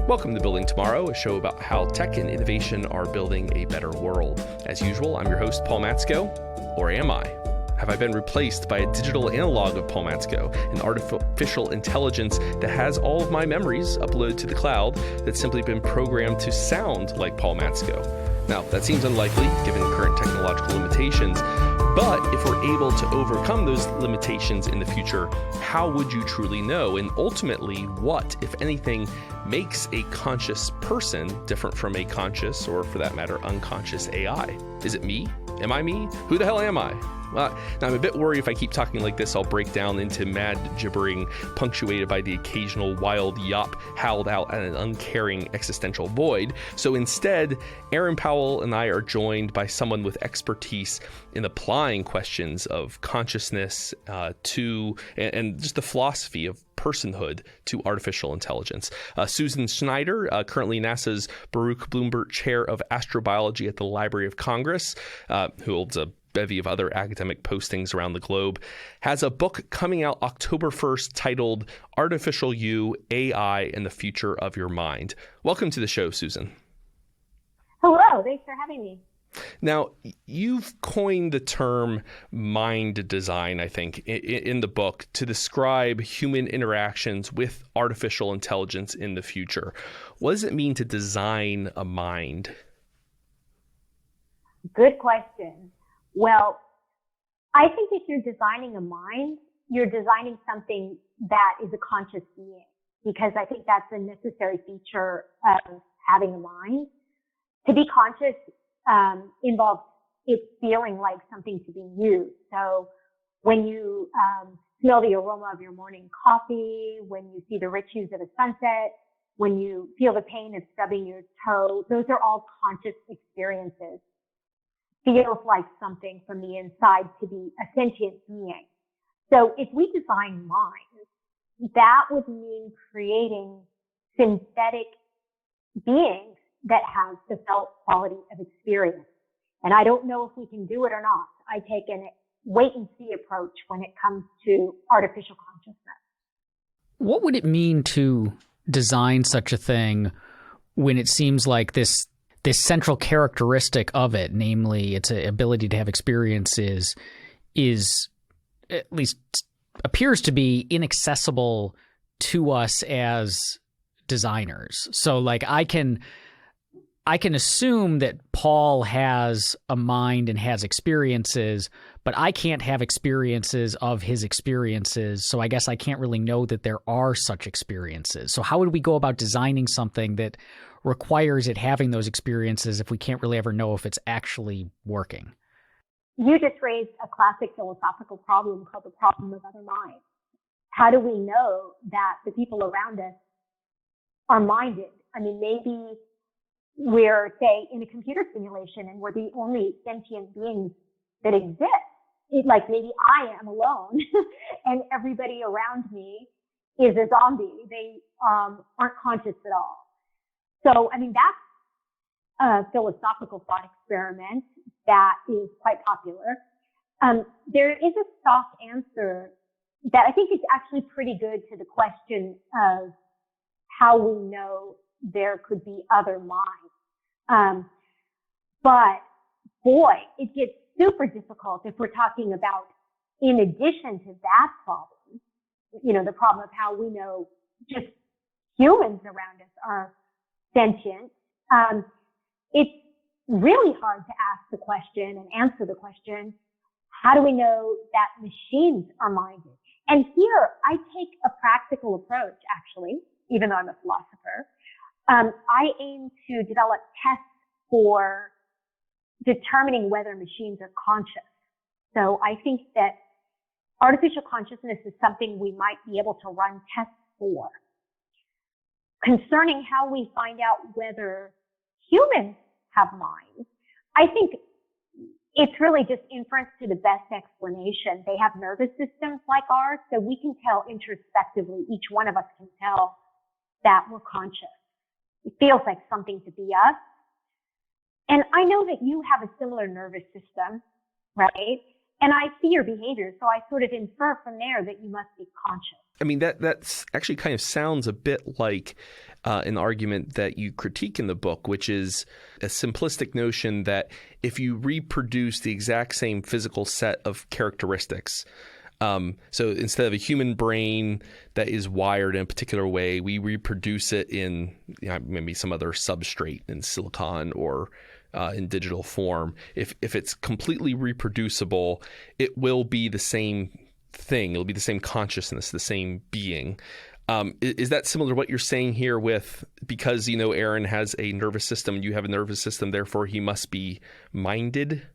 Welcome to Building Tomorrow, a show about how tech and innovation are building a better world. As usual, I'm your host, Paul Matsko, or am I? Have I been replaced by a digital analog of Paul Matsko, an artificial intelligence that has all of my memories uploaded to the cloud that's simply been programmed to sound like Paul Matsko? Now, that seems unlikely given current technological limitations, but if we're able to overcome those limitations in the future, how would you truly know? And ultimately, what, if anything, makes a conscious person different from a conscious, or for that matter, unconscious AI? Is it me? Am I me? Who the hell am I? Now, I'm a bit worried if I keep talking like this, I'll break down into mad gibbering, punctuated by the occasional wild yop howled out at an uncaring existential void. So instead, Aaron Powell and I are joined by someone with expertise in applying questions of consciousness to and just the philosophy of personhood to artificial intelligence. Susan Schneider, currently NASA's Baruch Blumberg Chair of Astrobiology at the Library of Congress, who holds a bevy of other academic postings around the globe, has a book coming out October 1st titled Artificial You, AI, and the Future of Your Mind. Welcome to the show, Susan. Hello, thanks for having me. Now, you've coined the term mind design, I think, in the book to describe human interactions with artificial intelligence in the future. What does it mean to design a mind? Good question. Well, I think if you're designing a mind, you're designing something that is a conscious being, because I think that's a necessary feature of having a mind. To be conscious involves it feeling like something to be used. So when you smell the aroma of your morning coffee, when you see the rich hues of a sunset, when you feel the pain of stubbing your toe, those are all conscious experiences. Feels like something from the inside to be a sentient being. So if we design minds, that would mean creating synthetic beings that have the felt quality of experience. And I don't know if we can do it or not. I take a wait and see approach when it comes to artificial consciousness. What would it mean to design such a thing when it seems like this central characteristic of it, namely its ability to have experiences, is at least appears to be inaccessible to us as designers? So like I can assume that Paul has a mind and has experiences, but I can't have experiences of his experiences. So I guess I can't really know that there are such experiences. So how would we go about designing something that requires it having those experiences if we can't really ever know if it's actually working? You just raised a classic philosophical problem called the problem of other minds. How do we know that the people around us are minded? I mean, maybe we're, say, in a computer simulation and we're the only sentient beings that exist. Like maybe I am alone and everybody around me is a zombie. They aren't conscious at all. So, I mean, that's a philosophical thought experiment that is quite popular. There is a soft answer that I think is actually pretty good to the question of how we know there could be other minds. But boy, it gets super difficult if we're talking about, in addition to that problem, the problem of how we know just humans around us are sentient. It's really hard to ask the question and answer the question, how do we know that machines are minded? And here I take a practical approach, actually, even though I'm a philosopher. I aim to develop tests for determining whether machines are conscious. So I think that artificial consciousness is something we might be able to run tests for. Concerning how we find out whether humans have minds, I think it's really just inference to the best explanation. They have nervous systems like ours, so we can tell introspectively, each one of us can tell that we're conscious. It feels like something to be us. And I know that you have a similar nervous system, right? And I see your behavior, so I sort of infer from there that you must be conscious. I mean, that's actually kind of sounds a bit like an argument that you critique in the book, which is a simplistic notion that if you reproduce the exact same physical set of characteristics, so instead of a human brain that is wired in a particular way, we reproduce it in maybe some other substrate in silicon or in digital form. If it's completely reproducible, it will be the same thing. It'll be the same consciousness, the same being. Is that similar to what you're saying here with, because, Aaron has a nervous system, you have a nervous system, therefore he must be minded?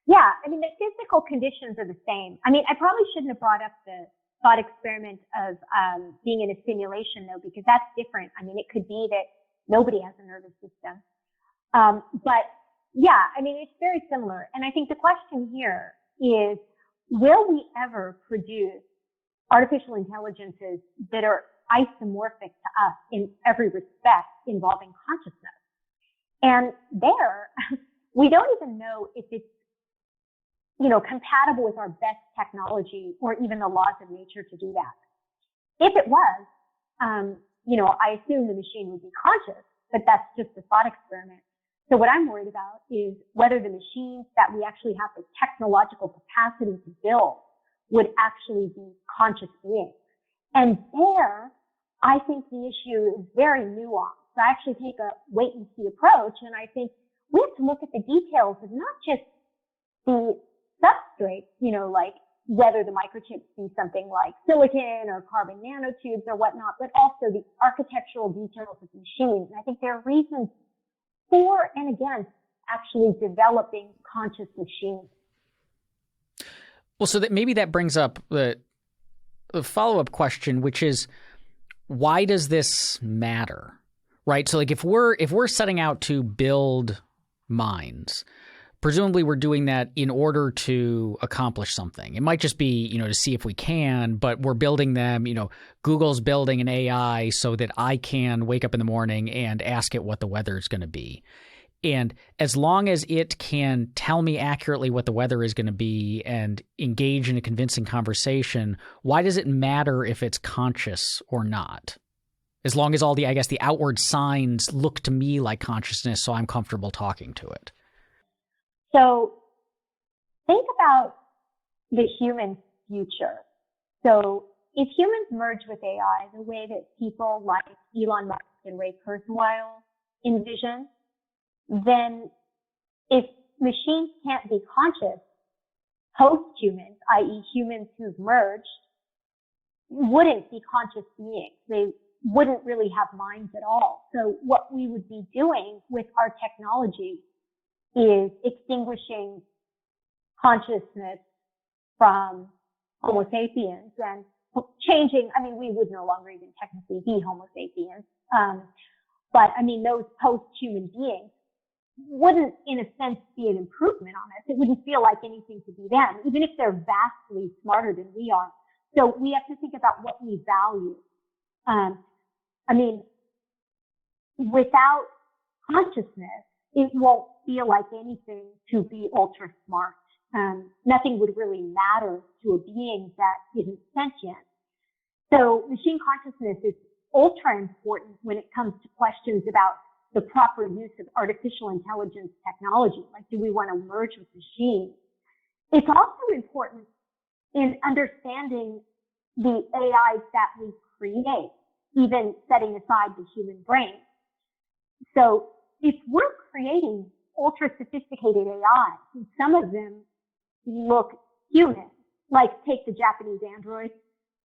Yeah, I mean, the physical conditions are the same. I mean, I probably shouldn't have brought up the thought experiment of being in a simulation, though, because that's different. I mean, it could be that nobody has a nervous system. But yeah, I mean, it's very similar. And I think the question here is, will we ever produce artificial intelligences that are isomorphic to us in every respect involving consciousness? And there, we don't even know if it's, compatible with our best technology or even the laws of nature to do that. If it was, I assume the machine would be conscious, but that's just a thought experiment. So what I'm worried about is whether the machines that we actually have the technological capacity to build would actually be conscious beings. And there, I think the issue is very nuanced. So I actually take a wait and see approach, and I think we have to look at the details of not just the substrates, like whether the microchips be something like silicon or carbon nanotubes or whatnot, but also the architectural details of the machines. And I think there are reasons for and against actually developing conscious machines. Well, so that maybe that brings up the follow-up question, which is, why does this matter? Right? So like if we're setting out to build minds, presumably we're doing that in order to accomplish something. It might just be, to see if we can, but we're building them, Google's building an AI so that I can wake up in the morning and ask it what the weather is going to be. And as long as it can tell me accurately what the weather is going to be and engage in a convincing conversation, why does it matter if it's conscious or not? As long as all the outward signs look to me like consciousness, so I'm comfortable talking to it. So think about the human future. So if humans merge with AI the way that people like Elon Musk and Ray Kurzweil envision, then if machines can't be conscious, post-humans, i.e. humans who've merged, wouldn't be conscious beings. They wouldn't really have minds at all. So what we would be doing with our technology is extinguishing consciousness from Homo sapiens and changing, we would no longer even technically be Homo sapiens. But those post-human beings wouldn't, in a sense, be an improvement on us. It wouldn't feel like anything to be them, even if they're vastly smarter than we are. So we have to think about what we value. Without consciousness, it won't feel like anything to be ultra smart. Nothing would really matter to a being that isn't sentient. So machine consciousness is ultra important when it comes to questions about the proper use of artificial intelligence technology. Like, do we want to merge with machines? It's also important in understanding the AIs that we create, even setting aside the human brain. So if we're creating ultra sophisticated AIs, and some of them look human, like take the Japanese androids,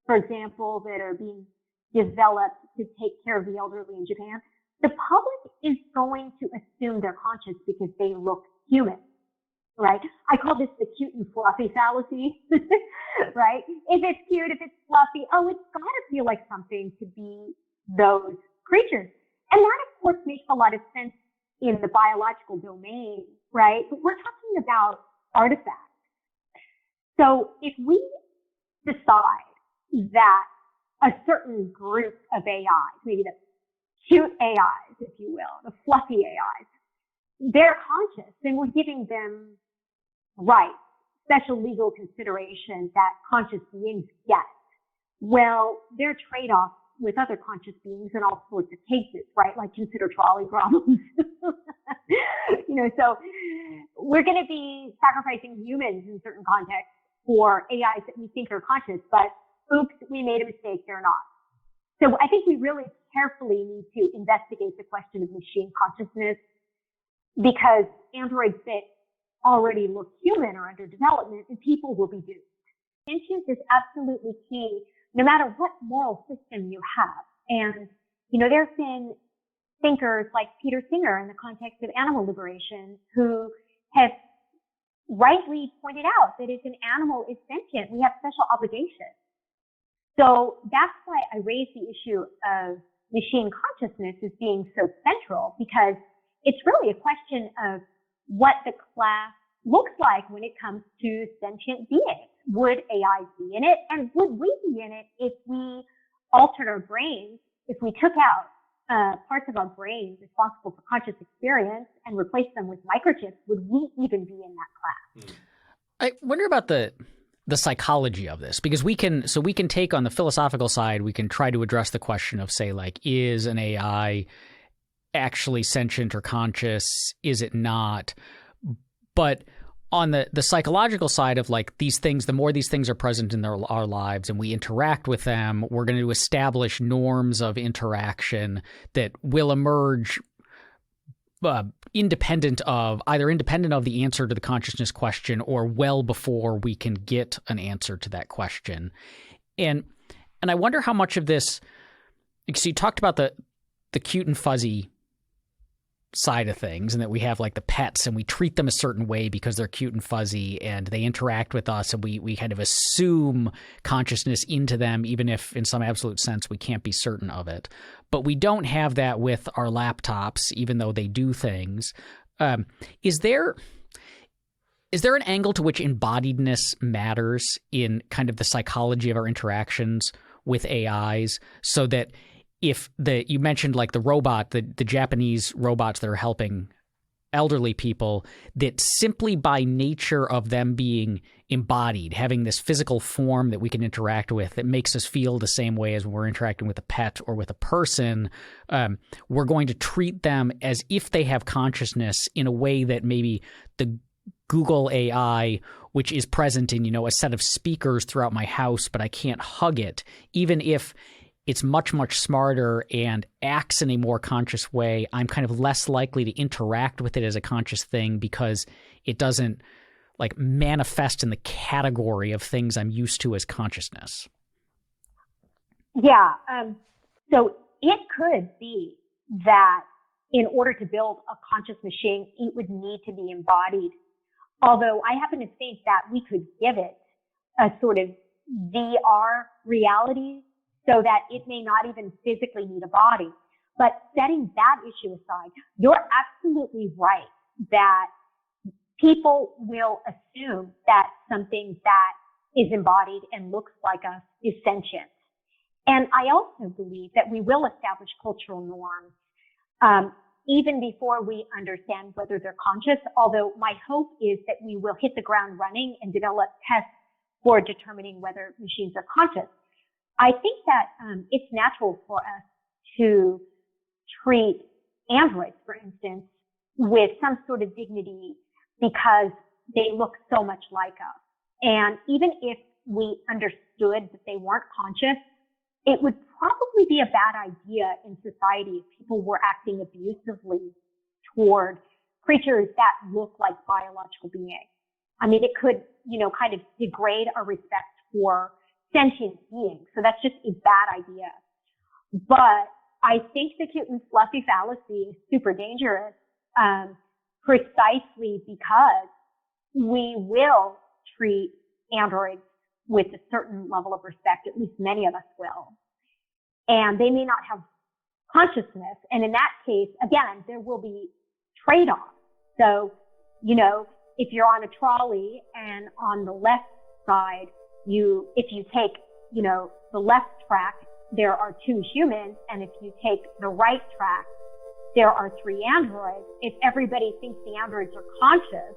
for example, that are being developed to take care of the elderly in Japan, the public is going to assume they're conscious because they look human, right? I call this the cute and fluffy fallacy, right? If it's cute, if it's fluffy, it's got to feel like something to be those creatures. And that, of course, makes a lot of sense in the biological domain, right? But we're talking about artifacts. So if we decide that a certain group of AIs, maybe the cute AIs, if you will, the fluffy AIs, they're conscious, then we're giving them rights, special legal consideration that conscious beings get. Well, there are trade-offs with other conscious beings in all sorts of cases, right? Like consider trolley problems. So we're going to be sacrificing humans in certain contexts for AIs that we think are conscious, but oops, we made a mistake, they're not. So I think we really carefully need to investigate the question of machine consciousness, because androids that already look human are under development and people will be doomed. Sentience is absolutely key, no matter what moral system you have. And, there's been thinkers like Peter Singer in the context of animal liberation who have rightly pointed out that if an animal is sentient, we have special obligations. So that's why I raise the issue of machine consciousness as being so central, because it's really a question of what the class looks like when it comes to sentient beings. Would AI be in it? And would we be in it if we altered our brains, if we took out parts of our brains responsible for conscious experience and replaced them with microchips? Would we even be in that class? I wonder about the psychology of this, because we can take on the philosophical side, we can try to address the question of, say, like, is an AI actually sentient or conscious? Is it not? But on the psychological side of, like, these things, the more these things are present in our lives and we interact with them, we're going to establish norms of interaction that will emerge independent of the answer to the consciousness question, or well before we can get an answer to that question. And I wonder how much of this, because you talked about the cute and fuzzy side of things, and that we have like the pets and we treat them a certain way because they're cute and fuzzy and they interact with us, and we kind of assume consciousness into them, even if in some absolute sense we can't be certain of it. But we don't have that with our laptops, even though they do things. Is there an angle to which embodiedness matters in kind of the psychology of our interactions with AIs, so that if you mentioned like the Japanese robots that are helping elderly people, that simply by nature of them being embodied, having this physical form that we can interact with, that makes us feel the same way as when we're interacting with a pet or with a person, we're going to treat them as if they have consciousness in a way that maybe the Google AI, which is present in, a set of speakers throughout my house, but I can't hug it, even if it's much, much smarter and acts in a more conscious way, I'm kind of less likely to interact with it as a conscious thing because it doesn't like manifest in the category of things I'm used to as consciousness. Yeah. So it could be that in order to build a conscious machine, it would need to be embodied. Although I happen to think that we could give it a sort of VR reality, so that it may not even physically need a body. But setting that issue aside, you're absolutely right that people will assume that something that is embodied and looks like us is sentient. And I also believe that we will establish cultural norms, even before we understand whether they're conscious, although my hope is that we will hit the ground running and develop tests for determining whether machines are conscious. I think that it's natural for us to treat androids, for instance, with some sort of dignity because they look so much like us. And even if we understood that they weren't conscious, it would probably be a bad idea in society if people were acting abusively toward creatures that look like biological beings. I mean, it could, kind of degrade our respect for sentient beings. So that's just a bad idea. But I think the cute and fluffy fallacy is super dangerous, precisely because we will treat androids with a certain level of respect, at least many of us will. And they may not have consciousness. And in that case, again, there will be trade-offs. So, if you're on a trolley and on the left side, if you take, the left track, there are 2 humans. And if you take the right track, there are 3 androids. If everybody thinks the androids are conscious,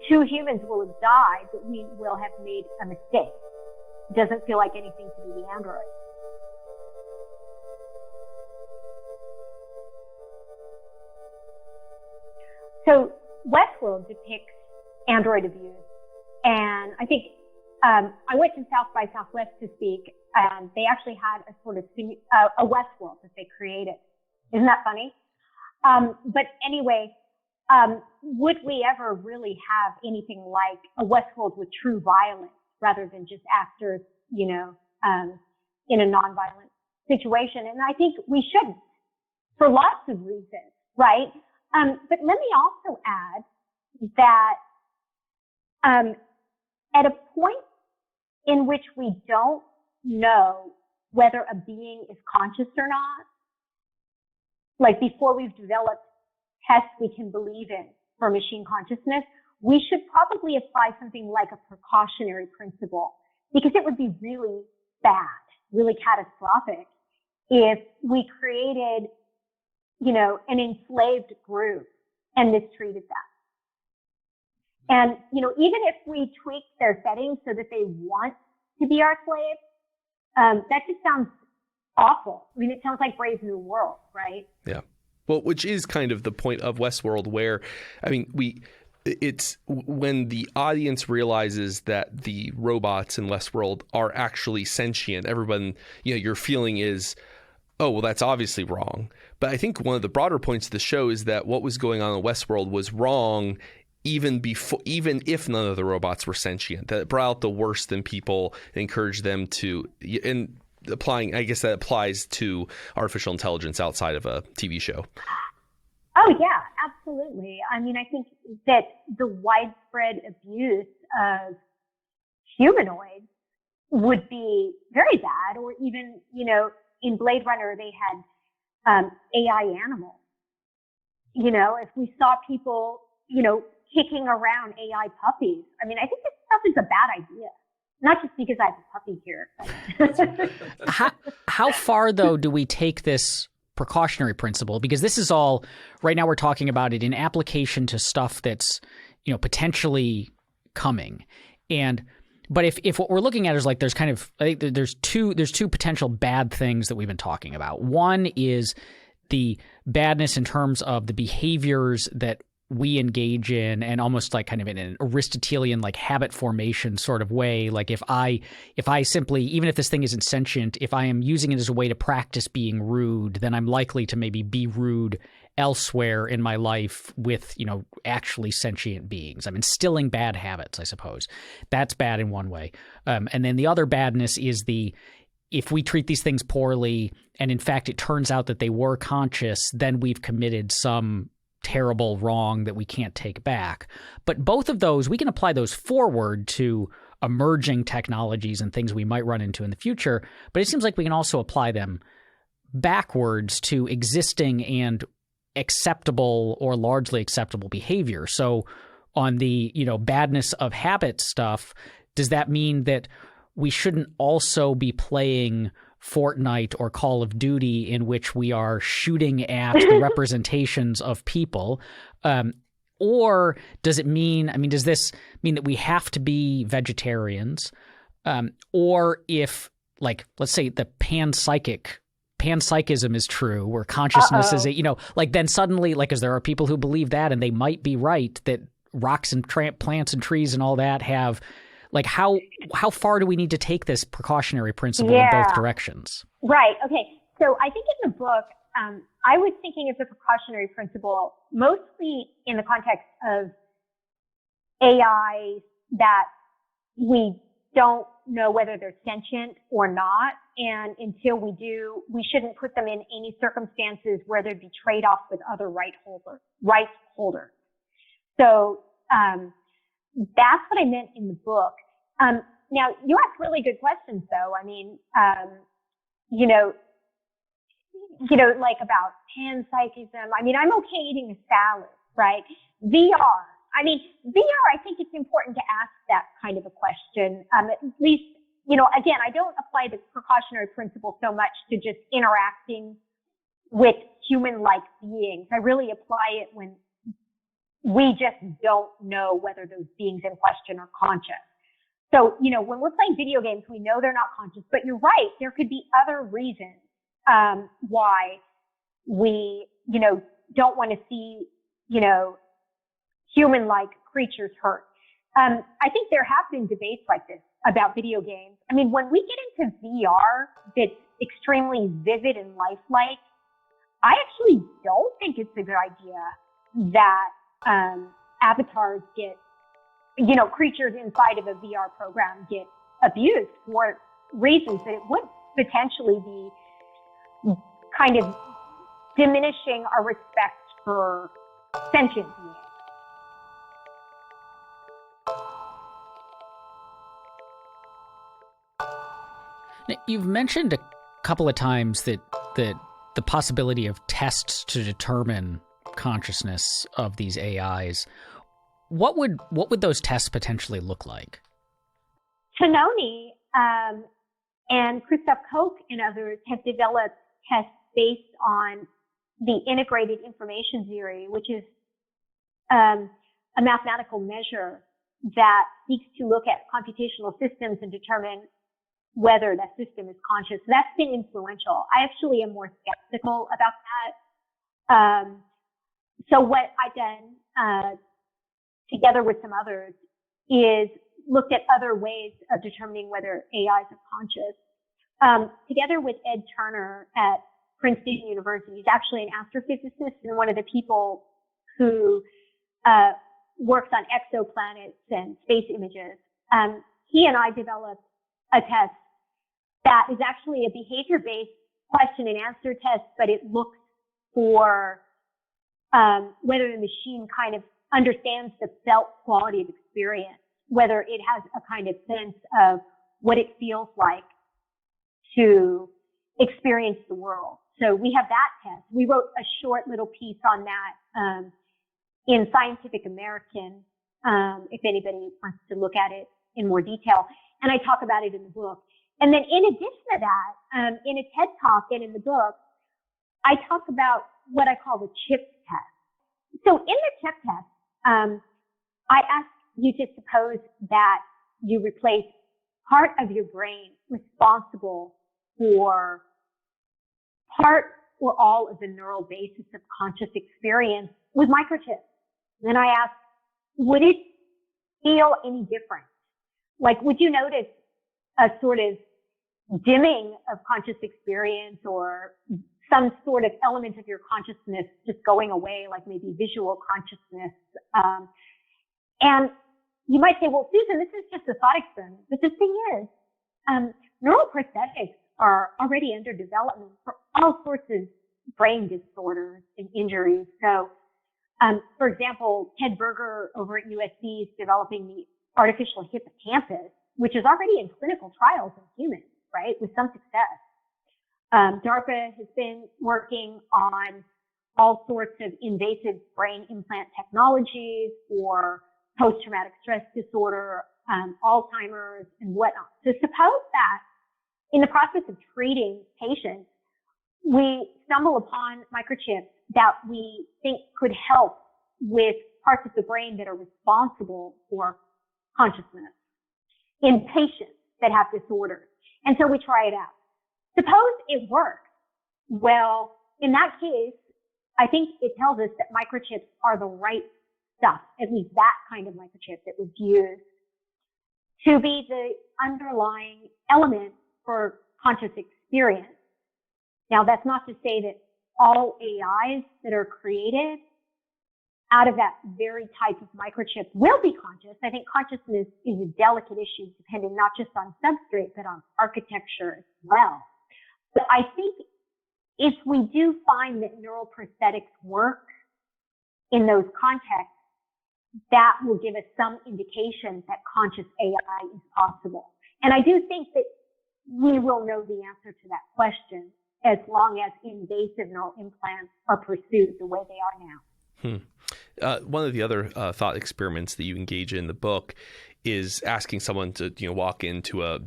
2 humans will have died, but we will have made a mistake. It doesn't feel like anything to be the android. Westworld depicts android abuse. And I think I went to South by Southwest to speak, and they actually had a sort of a Westworld that they created. Isn't that funny? But anyway, would we ever really have anything like a Westworld with true violence rather than just actors, in a nonviolent situation? And I think we shouldn't for lots of reasons, right? But let me also add that at a point in which we don't know whether a being is conscious or not, like before we've developed tests we can believe in for machine consciousness, we should probably apply something like a precautionary principle, because it would be really bad, really catastrophic if we created, an enslaved group and mistreated them. And, even if we tweak their settings so that they want to be our slaves, that just sounds awful. I mean, it sounds like Brave New World, right? Yeah. Well, which is kind of the point of Westworld, where, it's when the audience realizes that the robots in Westworld are actually sentient, everyone, your feeling is, oh, well, that's obviously wrong. But I think one of the broader points of the show is that what was going on in Westworld was wrong even if none of the robots were sentient. That it brought out the worst in people and encouraged them to, and I guess that applies to artificial intelligence outside of a TV show. Oh, yeah, absolutely. I mean, I think that the widespread abuse of humanoids would be very bad, or even, in Blade Runner, they had AI animals. If we saw people, kicking around AI puppies, I mean, I think this stuff is a bad idea. Not just because I have a puppy here. How far, though, do we take this precautionary principle? Because this is all, right now we're talking about it in application to stuff that's, potentially coming. But if what we're looking at is like, there's kind of, I think there's two potential bad things that we've been talking about. One is the badness in terms of the behaviors that we engage in, and almost like kind of in an Aristotelian like habit formation sort of way. Like if I simply, even if this thing isn't sentient, if I am using it as a way to practice being rude, then I'm likely to maybe be rude elsewhere in my life with, actually sentient beings. I'm instilling bad habits, I suppose. That's bad in one way. And then the other badness is if we treat these things poorly, and in fact it turns out that they were conscious, then we've committed some terrible wrong that we can't take back. But both of those, we can apply those forward to emerging technologies and things we might run into in the future. But it seems like we can also apply them backwards to existing and acceptable or largely acceptable behavior. So on the, badness of habit stuff, does that mean that we shouldn't also be playing Fortnite or Call of Duty in which we are shooting at the representations of people? Or does it mean, does this mean that we have to be vegetarians? Or if, like, let's say the panpsychism is true, where consciousness is, then suddenly, like, because there are people who believe that, and they might be right, that rocks and plants and trees and all that have, like, how far do we need to take this precautionary principle in both directions? Right. Okay. So I think in the book, I was thinking of the precautionary principle mostly in the context of AI that we don't know whether they're sentient or not. And until we do, we shouldn't put them in any circumstances where there'd be trade-offs with other rights holders. So, that's what I meant in the book. Now, you ask really good questions, though. Like about panpsychism. I'm okay eating a salad, right? VR. I think it's important to ask that kind of a question. At least, again, I don't apply the precautionary principle so much to just interacting with human-like beings. I really apply it when we just don't know whether those beings in question are conscious. So, when we're playing video games, we know they're not conscious, but you're right. There could be other reasons, why we, don't want to see, human-like creatures hurt. I think there have been debates like this about video games. I mean, when we get into VR that's extremely vivid and lifelike, I actually don't think it's a good idea that avatars get, creatures inside of a VR program get abused for reasons that it would potentially be kind of diminishing our respect for sentient beings. Now, you've mentioned a couple of times that the possibility of tests to determine consciousness of these AIs. What would those tests potentially look like? Tononi and Christoph Koch and others have developed tests based on the integrated information theory, which is a mathematical measure that seeks to look at computational systems and determine whether that system is conscious. That's been influential. I actually am more skeptical about that. So what I've done, together with some others, is looked at other ways of determining whether AIs are conscious. Together with Ed Turner at Princeton University, he's actually an astrophysicist and one of the people who works on exoplanets and space images. He and I developed a test that is actually a behavior-based question and answer test, but it looks for whether the machine kind of understands the felt quality of experience, whether it has a kind of sense of what it feels like to experience the world. So we have that test. We wrote a short little piece on that in Scientific American, if anybody wants to look at it in more detail. And I talk about it in the book. And then in addition to that, in a TED Talk and in the book, I talk about what I call the CHIP test. So in the CHIP test, I ask you to suppose that you replace part of your brain responsible for part or all of the neural basis of conscious experience with microchips. Then I ask, would it feel any different? Like, would you notice a sort of dimming of conscious experience or some sort of element of your consciousness just going away, like maybe visual consciousness? And you might say, well, Susan, this is just a thought experiment. But the thing is, neural prosthetics are already under development for all sorts of brain disorders and injuries. So, for example, Ted Berger over at USC is developing the artificial hippocampus, which is already in clinical trials in humans, right, with some success. DARPA has been working on all sorts of invasive brain implant technologies for post-traumatic stress disorder, Alzheimer's, and whatnot. So suppose that in the process of treating patients, we stumble upon microchips that we think could help with parts of the brain that are responsible for consciousness in patients that have disorders. And so we try it out. Suppose it works. Well, in that case, I think it tells us that microchips are the right stuff, at least that kind of microchip that was used to be the underlying element for conscious experience. Now, that's not to say that all AIs that are created out of that very type of microchip will be conscious. I think consciousness is a delicate issue depending not just on substrate, but on architecture as well. But I think if we do find that neural prosthetics work in those contexts, that will give us some indication that conscious AI is possible. And I do think that we will know the answer to that question as long as invasive neural implants are pursued the way they are now. One of the other thought experiments that you engage in the book is asking someone to walk into a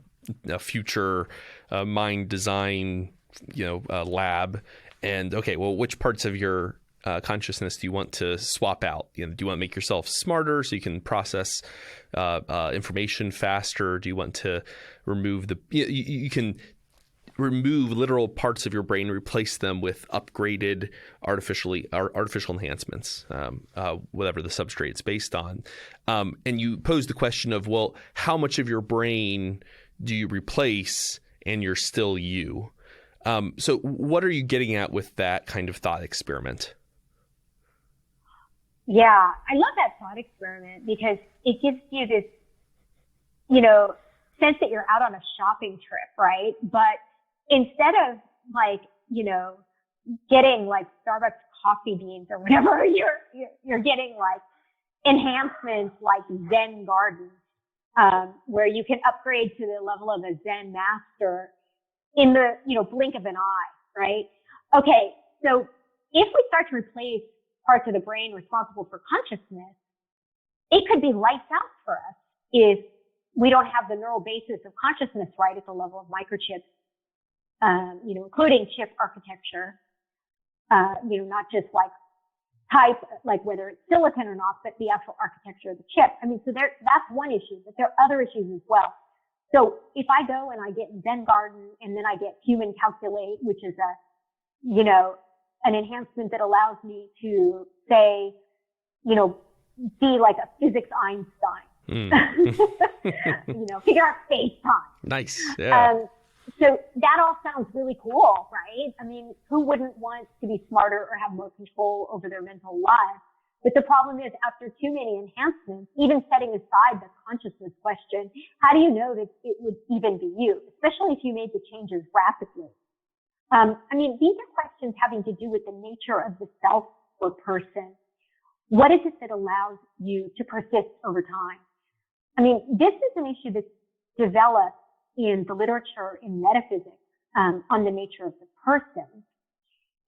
future mind design lab and which parts of your consciousness do you want to swap out? Do you want to make yourself smarter so you can process information faster? Do you want to remove you can remove literal parts of your brain, replace them with upgraded artificial enhancements, whatever the substrate's based on. And you pose the question of, well, how much of your brain do you replace and you're still you? So what are you getting at with that kind of thought experiment? Yeah, I love that thought experiment because it gives you this, sense that you're out on a shopping trip, right? But instead of getting like Starbucks coffee beans or whatever, you're getting like enhancements like Zen Garden, where you can upgrade to the level of a Zen master in the, blink of an eye, right? Okay. So if we start to replace parts of the brain responsible for consciousness, it could be lights out for us if we don't have the neural basis of consciousness right at the level of microchips, including chip architecture, not just like type, like whether it's silicon or not, but the actual architecture of the chip. I mean, so that's one issue, but there are other issues as well. So if I go and I get Zen Garden and then I get Human Calculate, which is an enhancement that allows me to say, be like a physics Einstein. Figure out space-time. Nice. Yeah. So that all sounds really cool, right? I mean, who wouldn't want to be smarter or have more control over their mental lives? But the problem is, after too many enhancements, even setting aside the consciousness question, how do you know that it would even be you, especially if you made the changes rapidly? These are questions having to do with the nature of the self or person. What is it that allows you to persist over time? This is an issue that's developed in the literature in metaphysics on the nature of the person.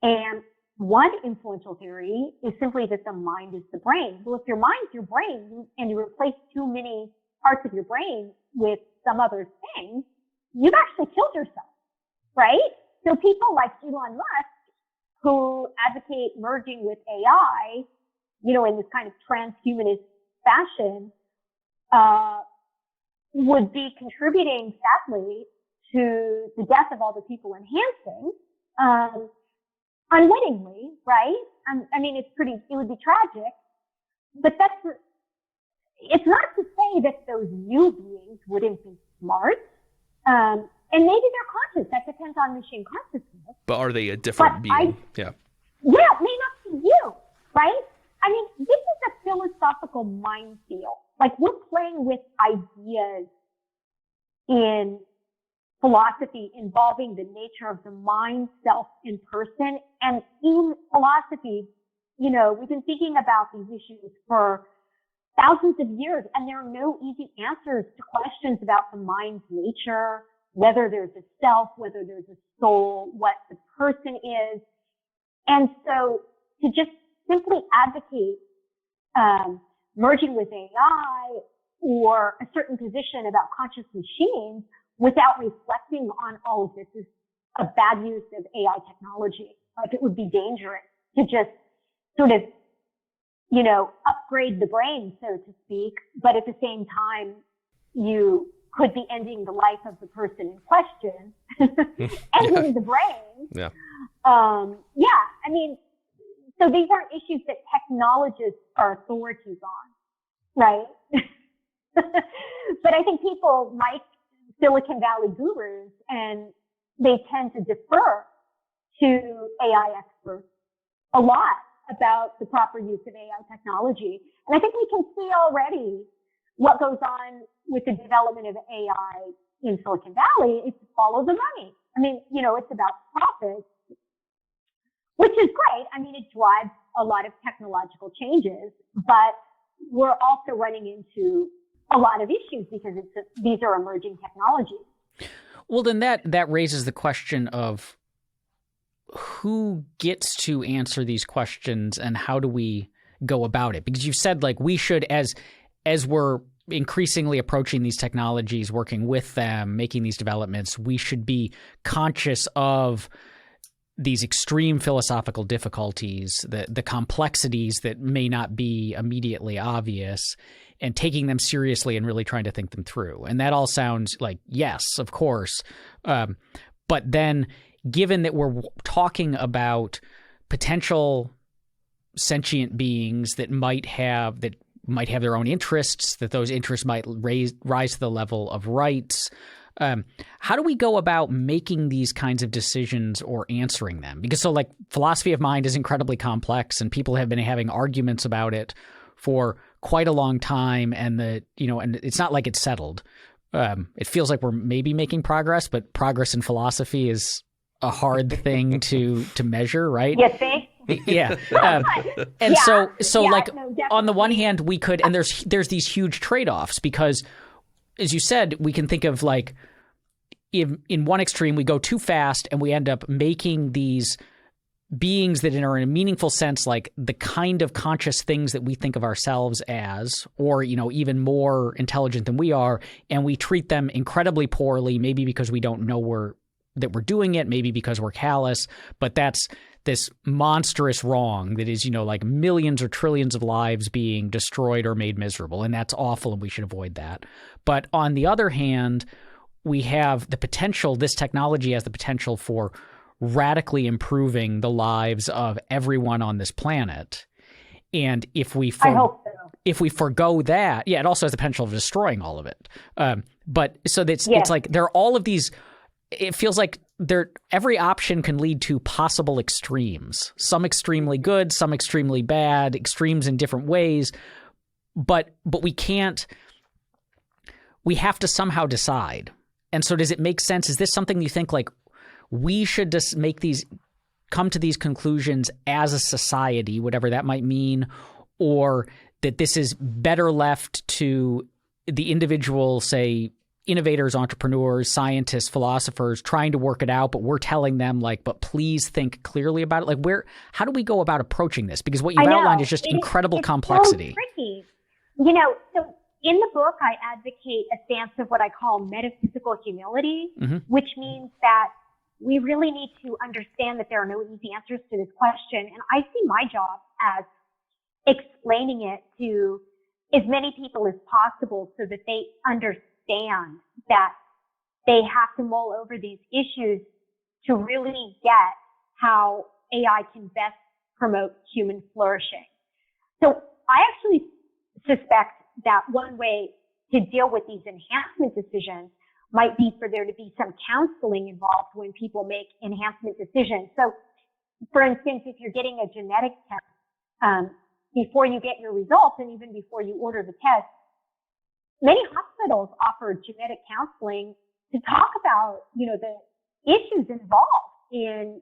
And one influential theory is simply that the mind is the brain. Well, if your mind's your brain and you replace too many parts of your brain with some other thing, you've actually killed yourself, right? So people like Elon Musk, who advocate merging with AI, in this kind of transhumanist fashion, would be contributing, sadly, to the death of all the people enhancing, unwittingly, right? It would be tragic, but it's not to say that those new beings wouldn't be smart, and maybe they're conscious. That depends on machine consciousness. But are they a different being? Yeah, it may not be you, right? This is a philosophical minefield. Like, we're playing with ideas in philosophy involving the nature of the mind, self, and person. And in philosophy, we've been thinking about these issues for thousands of years, and there are no easy answers to questions about the mind's nature, whether there's a self, whether there's a soul, what the person is. And so to just simply advocate merging with AI or a certain position about conscious machines without reflecting on all of this is a bad use of AI technology. Like, it would be dangerous to just sort of, upgrade the brain, so to speak, but at the same time, you could be ending the life of the person in question, ending the brain. Yeah. So these aren't issues that technologists are authorities on, right? But I think people like Silicon Valley gurus, and they tend to defer to AI experts a lot about the proper use of AI technology. And I think we can see already what goes on with the development of AI in Silicon Valley. It's follow the money. It's about profits, which is great. It drives a lot of technological changes, but we're also running into a lot of issues because these are emerging technologies. Well, then that raises the question of who gets to answer these questions and how do we go about it? Because you said, like, we should, as we're increasingly approaching these technologies, working with them, making these developments, we should be conscious of these extreme philosophical difficulties, the complexities that may not be immediately obvious, and taking them seriously and really trying to think them through. And that all sounds like, yes, of course. But then, given that we're talking about potential sentient beings that might have their own interests, that those interests might rise to the level of rights, how do we go about making these kinds of decisions or answering them? Because like philosophy of mind is incredibly complex, and people have been having arguments about it for quite a long time, and and it's not like it's settled. It feels like we're maybe making progress, but progress in philosophy is a hard thing to measure, right? You think? Yeah. And so like on the one hand we could, and there's these huge trade-offs, because as you said, we can think of like in one extreme we go too fast and we end up making these beings that are in a meaningful sense like the kind of conscious things that we think of ourselves as, or even more intelligent than we are, and we treat them incredibly poorly, maybe because we don't know that we're doing it, maybe because we're callous, but that's this monstrous wrong that is, like millions or trillions of lives being destroyed or made miserable, and that's awful, and we should avoid that. But on the other hand, we have the potential, this technology has the potential for radically improving the lives of everyone on this planet. And if we I hope so. If we forgo that, it also has the potential of destroying all of it. But so that's it's like there are all of these. It feels like every option can lead to possible extremes. Some extremely good, some extremely bad, extremes in different ways. But we can't. We have to somehow decide. And so, does it make sense? Is this something you think like we should just come to these conclusions as a society, whatever that might mean, or that this is better left to the individual, say, innovators, entrepreneurs, scientists, philosophers trying to work it out, but we're telling them like, but please think clearly about it. Like how do we go about approaching this? Because what you've outlined is just incredible complexity. So tricky. So in the book, I advocate a stance of what I call metaphysical humility, which means that we really need to understand that there are no easy answers to this question. And I see my job as explaining it to as many people as possible so that they understand that they have to mull over these issues to really get how AI can best promote human flourishing. So I actually suspect that one way to deal with these enhancement decisions might be for there to be some counseling involved when people make enhancement decisions. So, for instance, if you're getting a genetic test, before you get your results and even before you order the test, many hospitals offer genetic counseling to talk about, the issues involved in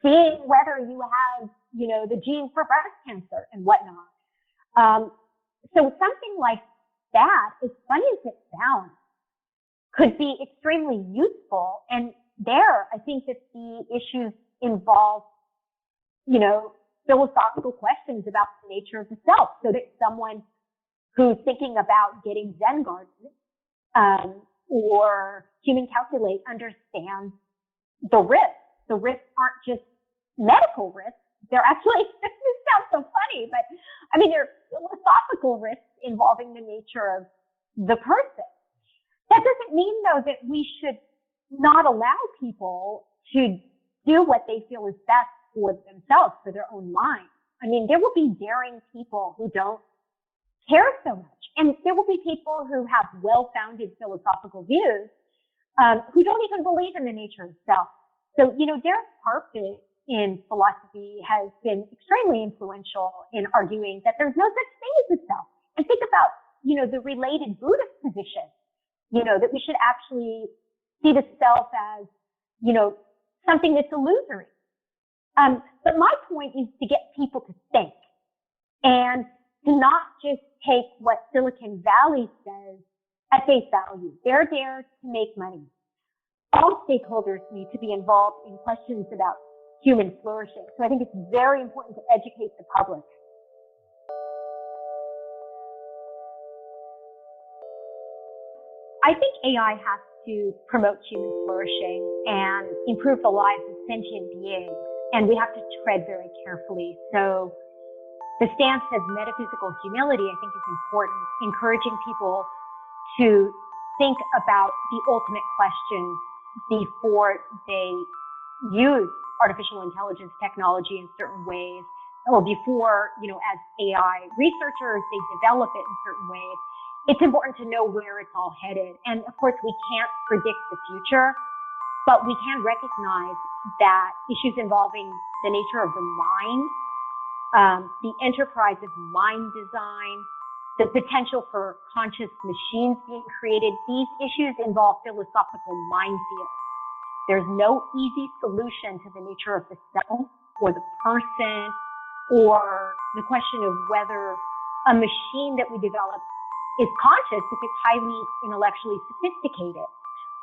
seeing whether you have, the gene for breast cancer and whatnot. So something like that, as funny as it sounds, could be extremely useful. And there, I think that the issues involve, philosophical questions about the nature of the self, so that someone who's thinking about getting Zen garden, or human calculate understands the risks. The risks aren't just medical risks. They're actually, this sounds so funny, but they're philosophical risks involving the nature of the person. That doesn't mean, though, that we should not allow people to do what they feel is best for themselves, for their own minds. There will be daring people who don't care so much. And there will be people who have well-founded philosophical views, who don't even believe in the nature of self. So, Derek Parfit in philosophy has been extremely influential in arguing that there's no such thing as a self. And think about, the related Buddhist position, that we should actually see the self as, something that's illusory. But my point is to get people to think and to not just take what Silicon Valley says at face value. They're there to make money. All stakeholders need to be involved in questions about human flourishing. So I think it's very important to educate the public. I think AI has to promote human flourishing and improve the lives of sentient beings, and we have to tread very carefully. So the stance of metaphysical humility, I think, is important, encouraging people to think about the ultimate questions before they use artificial intelligence technology in certain ways, or before, as AI researchers, they develop it in certain ways. It's important to know where it's all headed. And of course, we can't predict the future, but we can recognize that issues involving the nature of the mind, the enterprise of mind design, the potential for conscious machines being created, these issues involve philosophical minefields. There's no easy solution to the nature of the self or the person, or the question of whether a machine that we develop is conscious if it's highly intellectually sophisticated.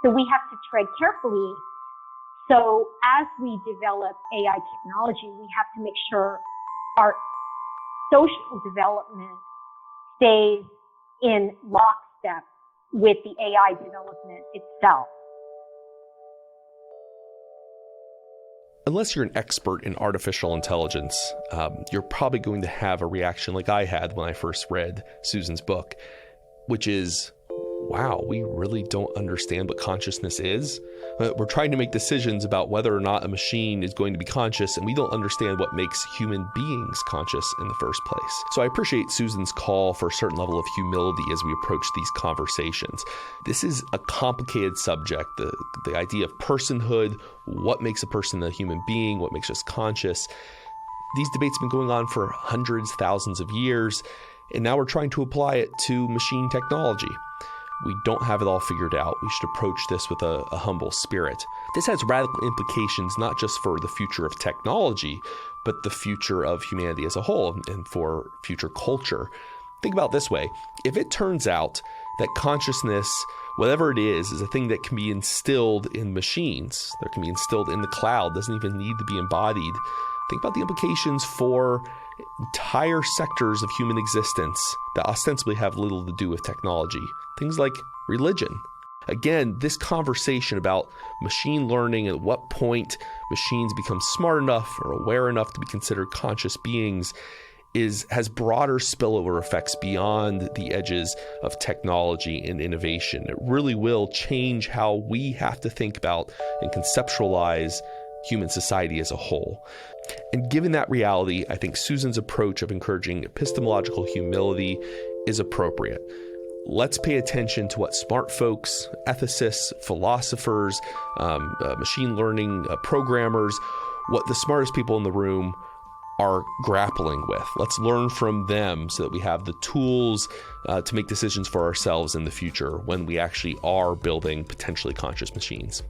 So we have to tread carefully. So as we develop AI technology, we have to make sure our social development stays in lockstep with the AI development itself. Unless you're an expert in artificial intelligence, you're probably going to have a reaction like I had when I first read Susan's book, which is, wow, we really don't understand what consciousness is. We're trying to make decisions about whether or not a machine is going to be conscious, and we don't understand what makes human beings conscious in the first place. So I appreciate Susan's call for a certain level of humility as we approach these conversations. This is a complicated subject, the idea of personhood, what makes a person a human being, what makes us conscious. These debates have been going on for hundreds, thousands of years, and now we're trying to apply it to machine technology. We don't have it all figured out. We should approach this with a humble spirit. This has radical implications, not just for the future of technology, but the future of humanity as a whole and for future culture. Think about it this way. If it turns out that consciousness, whatever it is a thing that can be instilled in machines, that can be instilled in the cloud, doesn't even need to be embodied, think about the implications for entire sectors of human existence that ostensibly have little to do with technology. Things like religion. Again, this conversation about machine learning and at what point machines become smart enough or aware enough to be considered conscious beings has broader spillover effects beyond the edges of technology and innovation. It really will change how we have to think about and conceptualize human society as a whole. And given that reality, I think Susan's approach of encouraging epistemological humility is appropriate. Let's pay attention to what smart folks, ethicists, philosophers, machine learning programmers, what the smartest people in the room are grappling with. Let's learn from them so that we have the tools to make decisions for ourselves in the future when we actually are building potentially conscious machines.